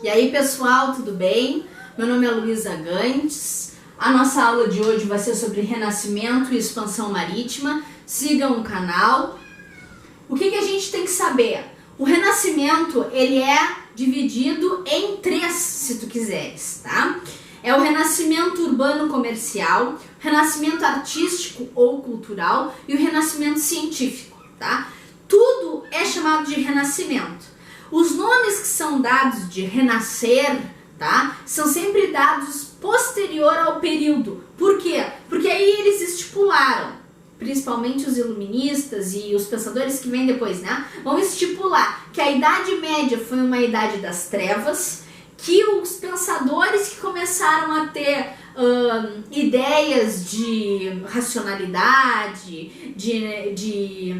E aí pessoal, tudo bem? Meu nome é Luísa Gantes. A nossa aula de hoje vai ser sobre renascimento e expansão marítima. Sigam o canal. O que a gente tem que saber? O renascimento, ele é dividido em três, se tu quiseres, tá? É o renascimento urbano comercial, o renascimento artístico ou cultural e o renascimento científico, tá? Tudo é chamado de renascimento. Os nomes que são dados de renascer, tá? São sempre dados posterior ao período. Por quê? Porque aí eles estipularam, principalmente os iluministas e os pensadores que vêm depois, né? Vão estipular que a Idade Média foi uma idade das trevas, que os pensadores que começaram a ter ideias de racionalidade, de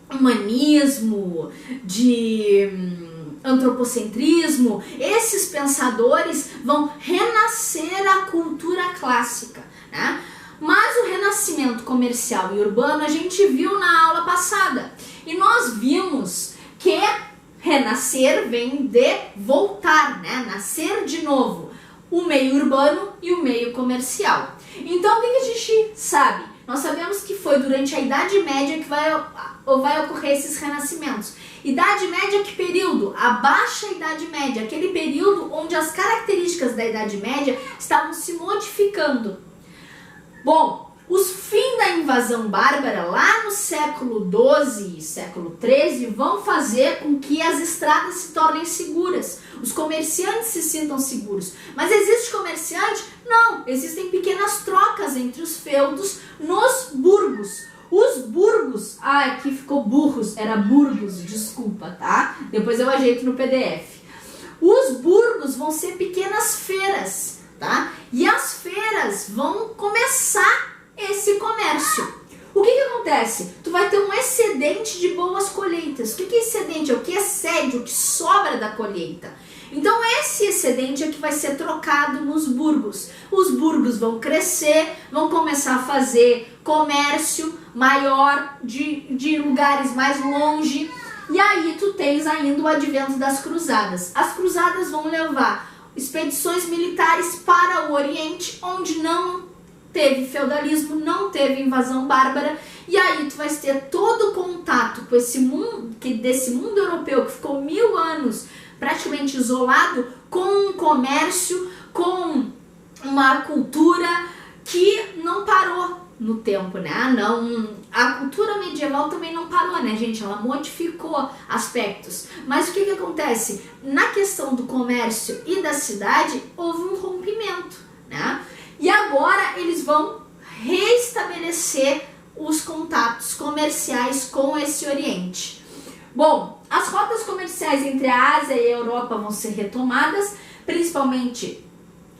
humanismo, de antropocentrismo, esses pensadores vão renascer a cultura clássica, né? Mas o renascimento comercial e urbano a gente viu na aula passada e nós vimos que renascer vem de voltar, né? Nascer de novo, o meio urbano e o meio comercial. Então o que a gente sabe? Nós sabemos que foi durante a Idade Média que vai ocorrer esses renascimentos. Idade Média, que período? A Baixa Idade Média, aquele período onde as características da Idade Média estavam se modificando. Bom, os fins da invasão bárbara lá no século XII e século XIII vão fazer com que as estradas se tornem seguras, os comerciantes se sintam seguros. Mas existe comerciante? Não, existem pequenas trocas entre os feudos nos burgos. Os burgos, aqui ficou burros, era burgos, desculpa, tá? Depois eu ajeito no PDF. Os burgos vão ser pequenas feiras, tá? E as feiras vão começar esse comércio. O que acontece? Tu vai ter um excedente de boas colheitas. O que é excedente? É o que excede, o que sobra da colheita. Então esse excedente é que vai ser trocado nos burgos. Os burgos vão crescer, vão começar a fazer comércio maior de lugares mais longe. E aí tu tens ainda o advento das cruzadas. As cruzadas vão levar expedições militares para o Oriente, onde não teve feudalismo, não teve invasão bárbara, e aí tu vai ter todo o contato com esse mundo, desse mundo europeu que ficou 1000 anos praticamente isolado, com um comércio, com uma cultura que não parou no tempo, né? Não, a cultura medieval também não parou, né, gente? Ela modificou aspectos. Mas o que acontece? Na questão do comércio e da cidade, houve um rompimento, né? E agora eles vão reestabelecer os contatos comerciais com esse Oriente. Bom, as rotas comerciais entre a Ásia e a Europa vão ser retomadas, principalmente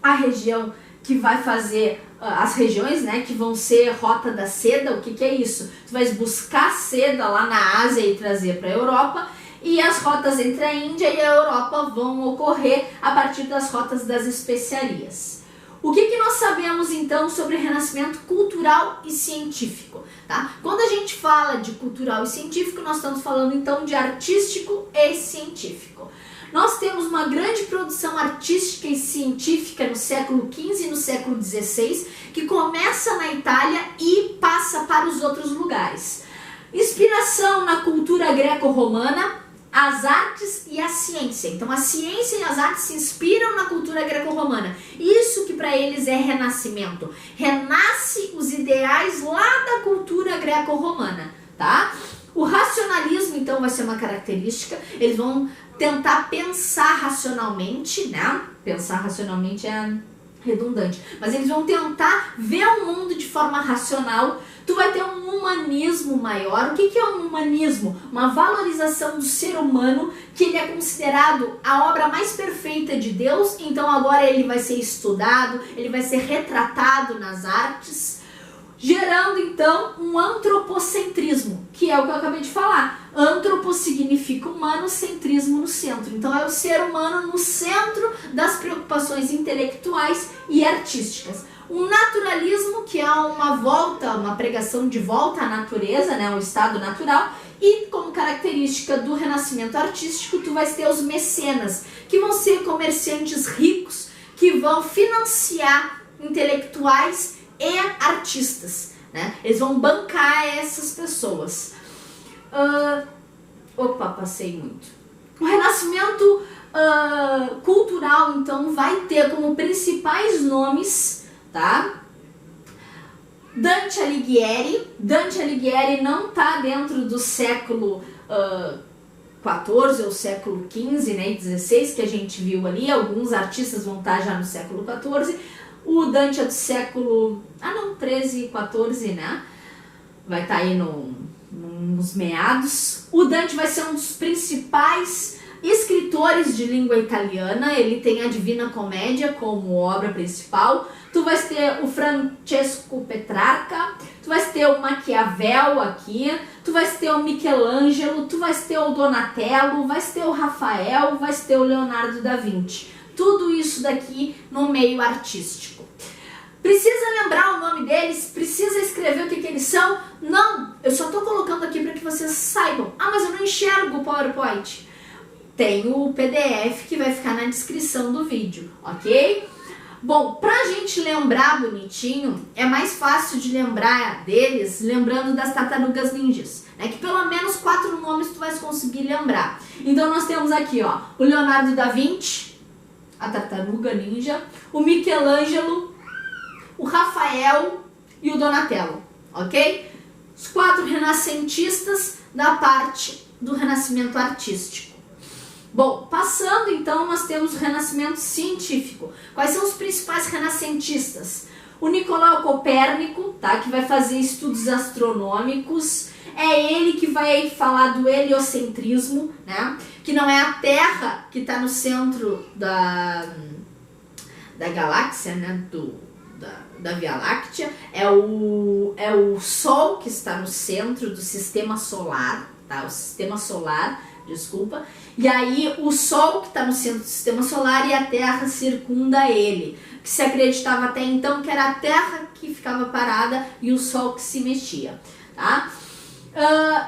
a região que vai fazer, as regiões, né, que vão ser rota da seda. O que é isso? Tu vais buscar seda lá na Ásia e trazer para a Europa, e as rotas entre a Índia e a Europa vão ocorrer a partir das rotas das especiarias. O que nós sabemos então sobre renascimento cultural e científico, tá? Quando a gente fala de cultural e científico, nós estamos falando então de artístico e científico. Nós temos uma grande produção artística e científica no século XV e no século XVI, que começa na Itália e passa para os outros lugares. Inspiração na cultura greco-romana, as artes e a ciência. Então a ciência e as artes se inspiram na cultura greco-romana. Isso que para eles é renascimento. Renasce os ideais lá da cultura greco-romana, tá? O racionalismo então vai ser uma característica. Eles vão tentar pensar racionalmente, né? Pensar racionalmente é redundante, mas eles vão tentar ver o mundo de forma racional. Tu vai ter um humanismo maior. O que é um humanismo? Uma valorização do ser humano, que ele é considerado a obra mais perfeita de Deus, então agora ele vai ser estudado, ele vai ser retratado nas artes, gerando então um antropocentrismo, que é o que eu acabei de falar. Antropo significa humano, centrismo no centro. Então é o ser humano no centro das preocupações intelectuais e artísticas. O naturalismo, que é uma pregação de volta à natureza, né, ao estado natural, E como característica do renascimento artístico, tu vai ter os mecenas, que vão ser comerciantes ricos, que vão financiar intelectuais e artistas, né? Eles vão bancar essas pessoas. Passei muito. O renascimento cultural, então, vai ter como principais nomes, tá? Dante Alighieri. Dante Alighieri não está dentro do século XIV ou século XV, né, e XVI, que a gente viu ali. Alguns artistas vão estar já no século XIV. O Dante é do século 13 e 14, né? Vai estar aí nos meados. O Dante vai ser um dos principais escritores de língua italiana. Ele tem a Divina Comédia como obra principal. Tu vais ter o Francesco Petrarca, tu vais ter o Maquiavel aqui, tu vais ter o Michelangelo, tu vais ter o Donatello, vais ter o Rafael, vais ter o Leonardo da Vinci. Tudo isso daqui no meio artístico. Precisa lembrar o nome deles? Precisa escrever o que eles são? Não, eu só estou colocando aqui para que vocês saibam. Mas eu não enxergo o PowerPoint. Tem o PDF que vai ficar na descrição do vídeo, ok? Bom, pra gente lembrar bonitinho, é mais fácil de lembrar deles lembrando das tartarugas ninjas, né? Que pelo menos 4 nomes tu vai conseguir lembrar. Então nós temos aqui, ó, o Leonardo da Vinci, a tartaruga ninja, o Michelangelo, o Rafael e o Donatello, ok? Os 4 renascentistas da parte do renascimento artístico. Bom, passando então, nós temos o renascimento científico. Quais são os principais renascentistas? O Nicolau Copérnico, tá, que vai fazer estudos astronômicos. É ele que vai falar do heliocentrismo, né? Que não é a Terra que está no centro da galáxia, né? Da Via Láctea. É o Sol que está no centro do sistema solar, tá? O sistema solar, desculpa. E aí o Sol que está no centro do sistema solar e a Terra circunda ele. Que se acreditava até então que era a Terra que ficava parada e o Sol que se mexia, tá?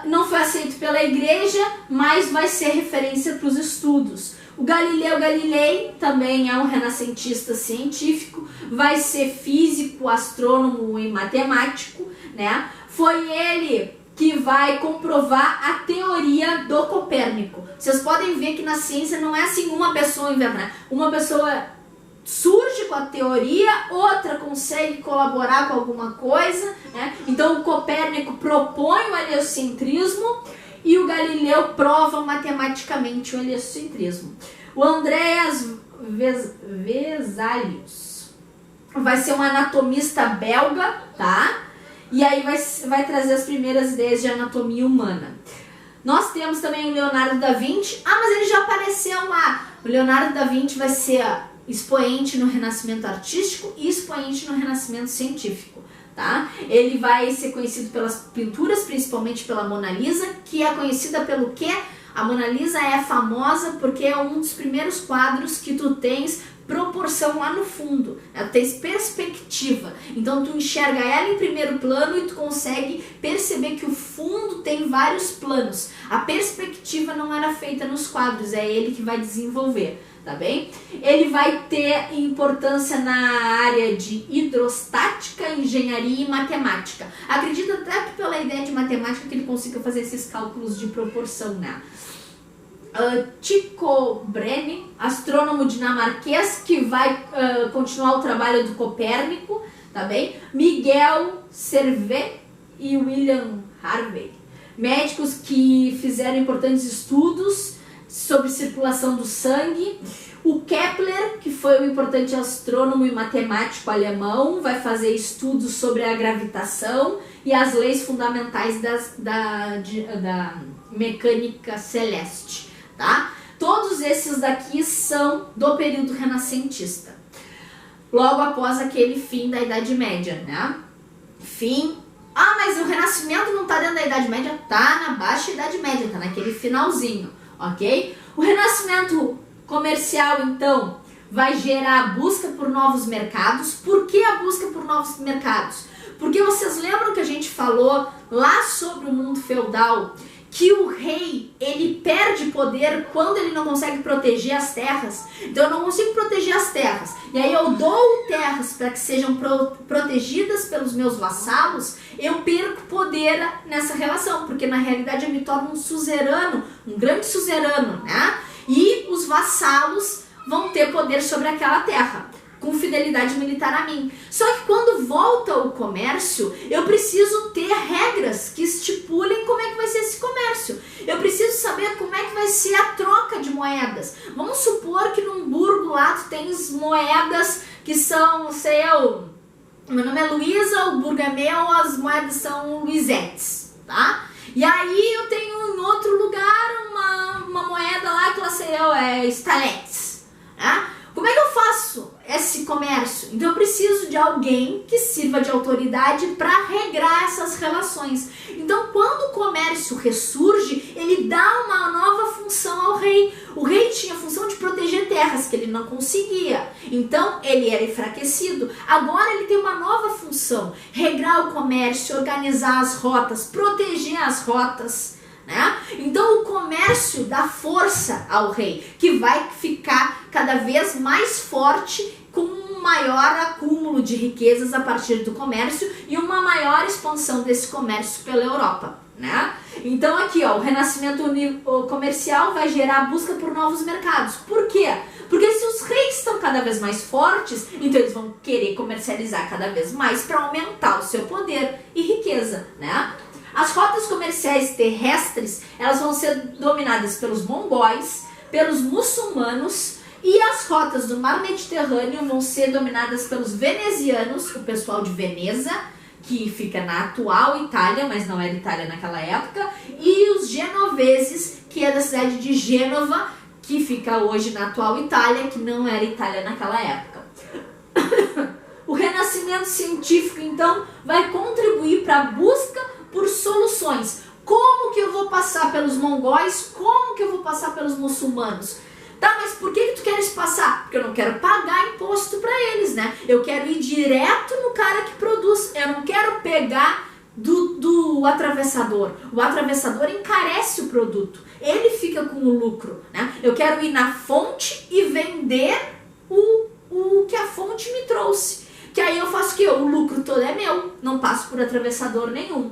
Não foi aceito pela igreja, mas vai ser referência para os estudos. O Galileu Galilei também é um renascentista científico, vai ser físico, astrônomo e matemático, né? Foi ele que vai comprovar a teoria do Copérnico. Vocês podem ver que na ciência não é assim uma pessoa inventa, né? Uma pessoa surge com a teoria, outra consegue colaborar com alguma coisa, né? Então o Copérnico propõe o heliocentrismo e o Galileu prova matematicamente o heliocentrismo. O Andreas Vesalius vai ser um anatomista belga, tá? E aí vai trazer as primeiras ideias de anatomia humana. Nós temos também o Leonardo da Vinci. Mas ele já apareceu lá. O Leonardo da Vinci vai ser expoente no Renascimento artístico e expoente no Renascimento científico, tá? Ele vai ser conhecido pelas pinturas, principalmente pela Mona Lisa, que é conhecida pelo quê? A Mona Lisa é famosa porque é um dos primeiros quadros que tu tens proporção lá no fundo, ela tem perspectiva, então tu enxerga ela em primeiro plano e tu consegue perceber que o fundo tem vários planos. A perspectiva não era feita nos quadros, é ele que vai desenvolver, tá bem? Ele vai ter importância na área de hidrostática, engenharia e matemática. Acredito até que pela ideia de matemática que ele consiga fazer esses cálculos de proporção, né? Tycho Brahe, astrônomo dinamarquês, que vai continuar o trabalho do Copérnico, tá bem? Miguel Servet e William Harvey, médicos que fizeram importantes estudos sobre circulação do sangue. O Kepler, que foi um importante astrônomo e matemático alemão, vai fazer estudos sobre a gravitação e as leis fundamentais da mecânica celeste. Tá? Todos esses daqui são do período renascentista, logo após aquele fim da Idade Média, né? Mas o Renascimento não está dentro da Idade Média? Tá na Baixa Idade Média, tá naquele finalzinho, ok? O Renascimento comercial, então, vai gerar a busca por novos mercados. Por que a busca por novos mercados? Porque vocês lembram que a gente falou lá sobre o mundo feudal, que o rei, ele perde poder quando ele não consegue proteger as terras. Então eu não consigo proteger as terras, e aí eu dou terras para que sejam protegidas pelos meus vassalos, eu perco poder nessa relação, porque na realidade eu me torno um suzerano, um grande suzerano, né? E os vassalos vão ter poder sobre aquela terra, com fidelidade militar a mim. Só que quando volta o comércio, eu preciso ter regras que estipulem como é que vai ser esse comércio. Eu preciso saber como é que vai ser a troca de moedas. Vamos supor que num burgo lá tu tens moedas que são, sei eu, meu nome é Luísa, o burgo é meu, as moedas são Luisettes, tá? E aí eu tenho em outro lugar uma moeda lá que eu sei eu, é Stalettes, né? Como é que eu faço esse comércio? Então eu preciso de alguém que sirva de autoridade para regrar essas relações. Então quando o comércio ressurge, ele dá uma nova função ao rei. O rei tinha a função de proteger terras que ele não conseguia. Então ele era enfraquecido. Agora ele tem uma nova função: regrar o comércio, organizar as rotas, proteger as rotas, né? Então o comércio dá força ao rei, que vai ficar cada vez mais forte, com um maior acúmulo de riquezas a partir do comércio e uma maior expansão desse comércio pela Europa, né? Então aqui, ó, o renascimento comercial vai gerar a busca por novos mercados. Por quê? Porque se os reis estão cada vez mais fortes, então eles vão querer comercializar cada vez mais para aumentar o seu poder e riqueza, né? As rotas comerciais terrestres, elas vão ser dominadas pelos mongóis, pelos muçulmanos, e as rotas do mar Mediterrâneo vão ser dominadas pelos venezianos, o pessoal de Veneza, que fica na atual Itália, mas não era Itália naquela época, e os genoveses, que é da cidade de Gênova, que fica hoje na atual Itália, que não era Itália naquela época. O renascimento científico, então, vai contribuir para a busca por soluções. Como que eu vou passar pelos mongóis? Como que eu vou passar pelos muçulmanos? Tá, mas por que tu queres passar? Porque eu não quero pagar imposto para eles, né? Eu quero ir direto no cara que produz. Eu não quero pegar do atravessador. O atravessador encarece o produto. Ele fica com o lucro, né? Eu quero ir na fonte e vender o que a fonte me trouxe. Que aí eu faço o quê? O lucro todo é meu. Não passo por atravessador nenhum.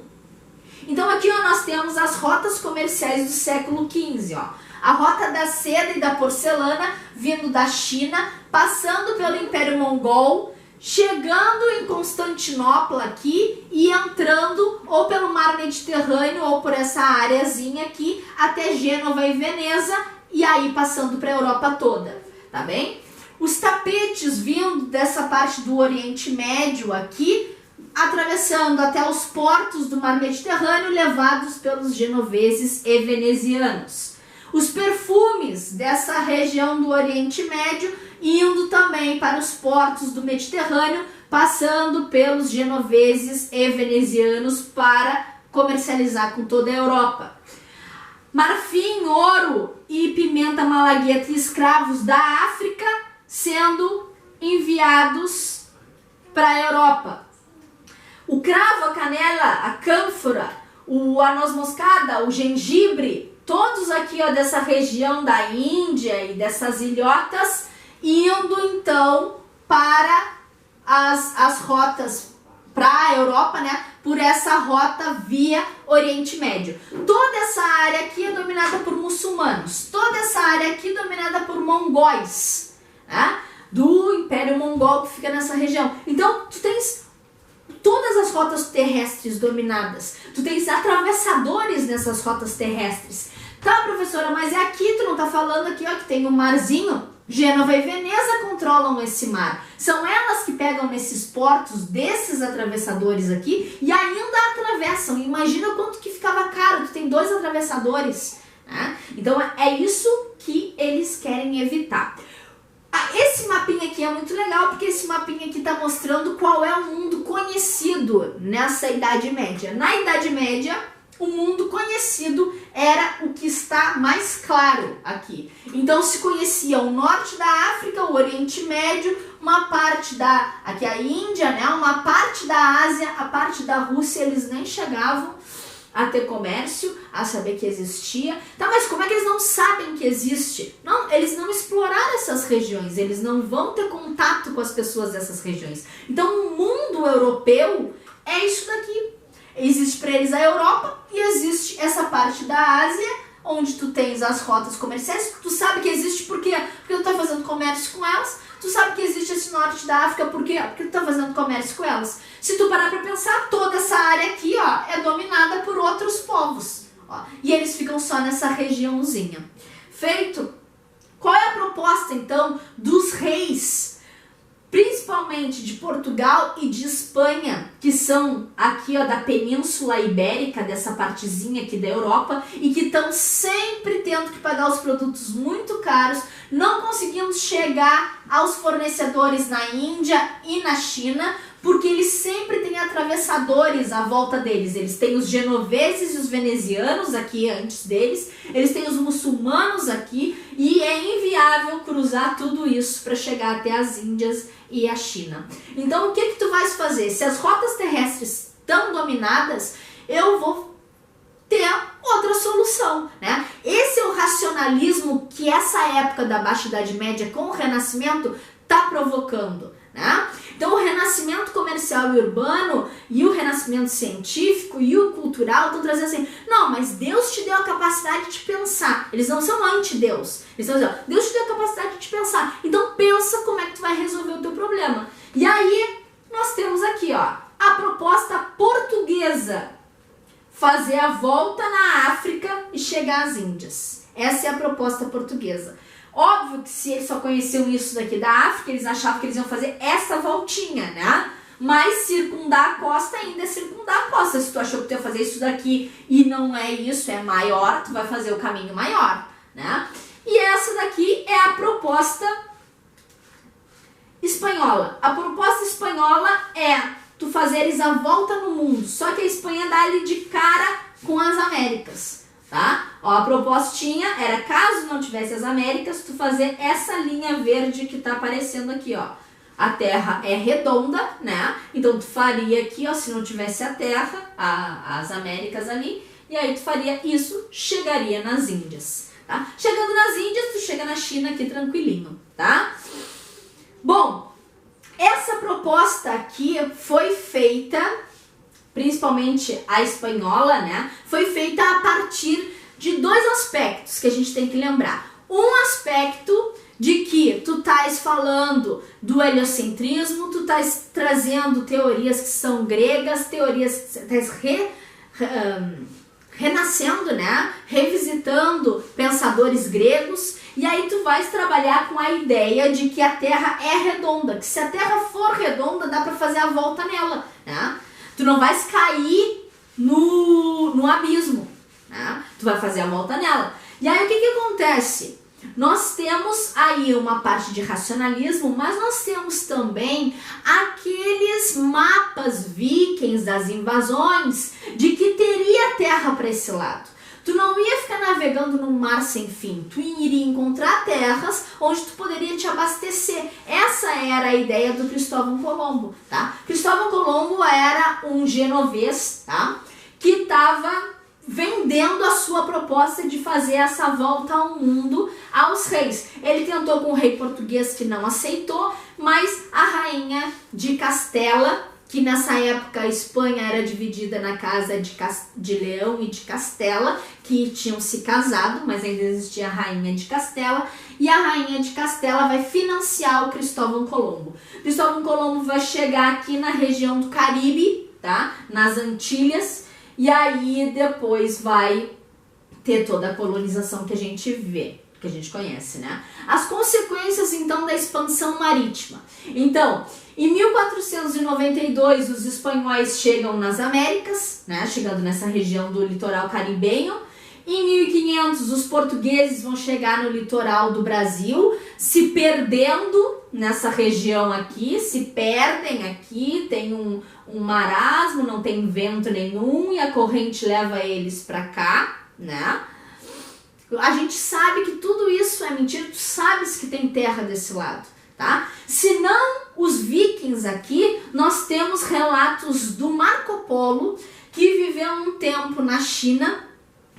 Então aqui, ó, nós temos as rotas comerciais do século XV, ó. A rota da seda e da porcelana vindo da China, passando pelo Império Mongol, chegando em Constantinopla aqui e entrando ou pelo Mar Mediterrâneo ou por essa areazinha aqui até Gênova e Veneza, e aí passando para a Europa toda, tá bem? Os tapetes vindo dessa parte do Oriente Médio aqui, atravessando até os portos do Mar Mediterrâneo, levados pelos genoveses e venezianos. Os perfumes dessa região do Oriente Médio indo também para os portos do Mediterrâneo, passando pelos genoveses e venezianos para comercializar com toda a Europa. Marfim, ouro e pimenta malagueta, escravos da África, sendo enviados para a Europa. O cravo, a canela, a cânfora, a noz moscada, o gengibre, todos aqui, ó, dessa região da Índia e dessas ilhotas, indo então para as rotas para a Europa, né? Por essa rota via Oriente Médio. Toda essa área aqui é dominada por muçulmanos. Toda essa área aqui é dominada por mongóis, né? Do Império Mongol que fica nessa região. Então, tu tens todas as rotas terrestres dominadas. Tu tens atravessadores nessas rotas terrestres. Tá, professora, mas é aqui, tu não tá falando aqui, ó, que tem um marzinho? Gênova e Veneza controlam esse mar. São elas que pegam nesses portos desses atravessadores aqui e ainda atravessam. Imagina quanto que ficava caro, tu tem 2 atravessadores, né? Então é isso que eles querem evitar. Esse mapinha aqui é muito legal, porque esse mapinha aqui está mostrando qual é o mundo conhecido nessa Idade Média. Na Idade Média, o mundo conhecido era o que está mais claro aqui. Então se conhecia o norte da África, o Oriente Médio, uma parte aqui a Índia, né? Uma parte da Ásia, a parte da Rússia eles nem chegavam a ter comércio, a saber que existia. Tá, mas como é que eles não sabem que existe? Não, eles não exploraram essas regiões, eles não vão ter contato com as pessoas dessas regiões. Então o mundo europeu é isso daqui. Existe para eles a Europa e existe essa parte da Ásia, onde tu tens as rotas comerciais. Tu sabe que existe por quê? Porque tu tá fazendo comércio com elas. Tu sabe que existe esse norte da África por quê? Porque tu tá fazendo comércio com elas. Se tu parar pra pensar, toda essa área aqui, ó, é dominada por outros povos. Ó, e eles ficam só nessa regiãozinha. Feito? Qual é a proposta, então, dos reis, principalmente de Portugal e de Espanha, que são aqui, ó, da Península Ibérica, dessa partezinha aqui da Europa, e que estão sempre tendo que pagar os produtos muito caros, não conseguindo chegar aos fornecedores na Índia e na China, porque eles sempre têm atravessadores à volta deles. Eles têm os genoveses e os venezianos aqui antes deles, eles têm os muçulmanos aqui, e é inviável cruzar tudo isso para chegar até as Índias e a China. Então o que tu vais fazer? Se as rotas terrestres estão dominadas, eu vou ter outra solução, né? Esse é o racionalismo que essa época da Baixa Idade Média com o Renascimento está provocando, né? Então o renascimento comercial e urbano e o renascimento científico e o cultural estão trazendo assim, não, mas Deus te deu a capacidade de pensar. Eles não são anti-Deus. Eles estão dizendo, Deus te deu a capacidade de pensar. Então pensa como é que tu vai resolver o teu problema. E aí nós temos aqui, ó, a proposta portuguesa. Fazer a volta na África e chegar às Índias. Essa é a proposta portuguesa. Óbvio que se eles só conheciam isso daqui da África, eles achavam que eles iam fazer essa voltinha, né? Mas circundar a costa ainda é circundar a costa. Se tu achou que tu ia fazer isso daqui e não é isso, é maior, tu vai fazer o caminho maior, né? E essa daqui é a proposta espanhola. A proposta espanhola é tu fazeres a volta no mundo, só que a Espanha dá ali de cara com as Américas, tá? Ó, a propostinha era, caso não tivesse as Américas, tu fazer essa linha verde que tá aparecendo aqui, ó. A Terra é redonda, né? Então tu faria aqui, ó, se não tivesse a Terra, as Américas ali, e aí tu faria isso, chegaria nas Índias, tá? Chegando nas Índias, tu chega na China aqui tranquilinho, tá? Bom, essa proposta aqui foi feita, principalmente a espanhola, né? Foi feita a partir de dois aspectos que a gente tem que lembrar. Um aspecto de que tu estás falando do heliocentrismo, tu estás trazendo teorias que são gregas, teorias que estás renascendo, né? Revisitando pensadores gregos, e aí tu vais trabalhar com a ideia de que a Terra é redonda, que se a Terra for redonda, dá para fazer a volta nela, né? Tu não vais cair no abismo, né? Tu vai fazer a volta nela. E aí o que acontece? Nós temos aí uma parte de racionalismo, mas nós temos também aqueles mapas vikings das invasões de que teria terra para esse lado. Tu não ia ficar navegando num mar sem fim, tu iria encontrar terras onde tu poderia te abastecer. Essa era a ideia do Cristóvão Colombo, tá? Cristóvão Colombo era um genovês, tá? Que estava vendendo a sua proposta de fazer essa volta ao mundo aos reis. Ele tentou com o rei português que não aceitou, mas a rainha de Castela, que nessa época a Espanha era dividida na casa de Leão e de Castela, que tinham se casado, mas ainda existia a rainha de Castela, e a rainha de Castela vai financiar o Cristóvão Colombo. Cristóvão Colombo vai chegar aqui na região do Caribe, tá? Nas Antilhas, e aí depois vai ter toda a colonização que a gente vê, que a gente conhece, né? As consequências, então, da expansão marítima. Então, em 1492, os espanhóis chegam nas Américas, né? Chegando nessa região do litoral caribenho. Em 1500, os portugueses vão chegar no litoral do Brasil, se perdendo nessa região aqui, se perdem aqui, tem um marasmo, não tem vento nenhum e a corrente leva eles para cá, né? A gente sabe que tudo isso é mentira, tu sabes que tem terra desse lado, tá? Se não os vikings aqui, nós temos relatos do Marco Polo, que viveu um tempo na China,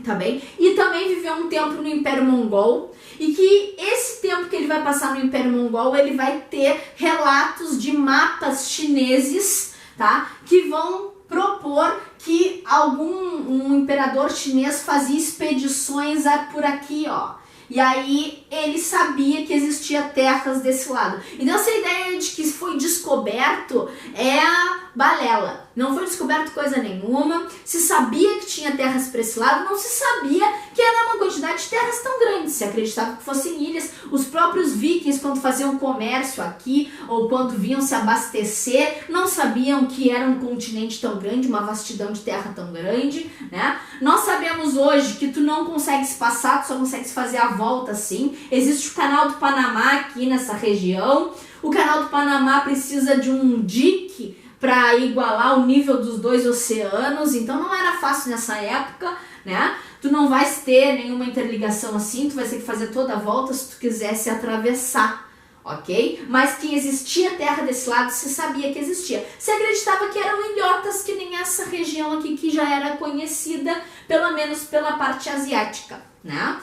tá bem? E também viveu um tempo no Império Mongol, e que esse tempo que ele vai passar no Império Mongol, ele vai ter relatos de mapas chineses, tá? Que vão propor que um imperador chinês fazia expedições por aqui, ó. E aí ele sabia que existia terras desse lado. Então essa ideia de que foi descoberto é balela. Não foi descoberto coisa nenhuma. Se sabia que tinha terras para esse lado, não se sabia que era uma quantidade de terras tão grande. Se acreditava que fossem ilhas. Os próprios vikings, quando faziam comércio aqui, ou quando vinham se abastecer, não sabiam que era um continente tão grande, uma vastidão de terra tão grande, né? Nós sabemos hoje que tu não consegues passar, tu só consegues fazer a volta assim. Existe o canal do Panamá aqui nessa região. O canal do Panamá precisa de um dique para igualar o nível dos dois oceanos, então não era fácil nessa época, né? Tu não vais ter nenhuma interligação assim, tu vai ter que fazer toda a volta se tu quisesse atravessar, ok? Mas que existia terra desse lado, se sabia que existia. Se acreditava que eram ilhotas, que nem essa região aqui que já era conhecida, pelo menos pela parte asiática, né?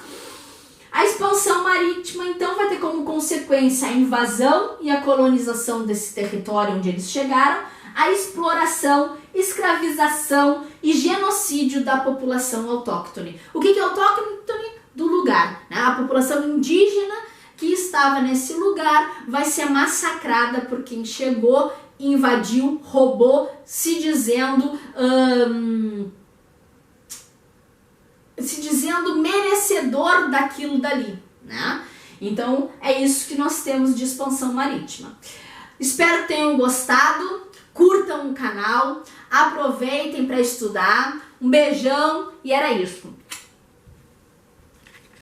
A expansão marítima, então, vai ter como consequência a invasão e a colonização desse território onde eles chegaram, a exploração, escravização e genocídio da população autóctone. O que é autóctone? Do lugar, né? A população indígena que estava nesse lugar vai ser massacrada por quem chegou, invadiu, roubou, se dizendo merecedor daquilo dali, né? Então é isso que nós temos de expansão marítima. Espero que tenham gostado. Curtam o canal, aproveitem para estudar. Um beijão e era isso.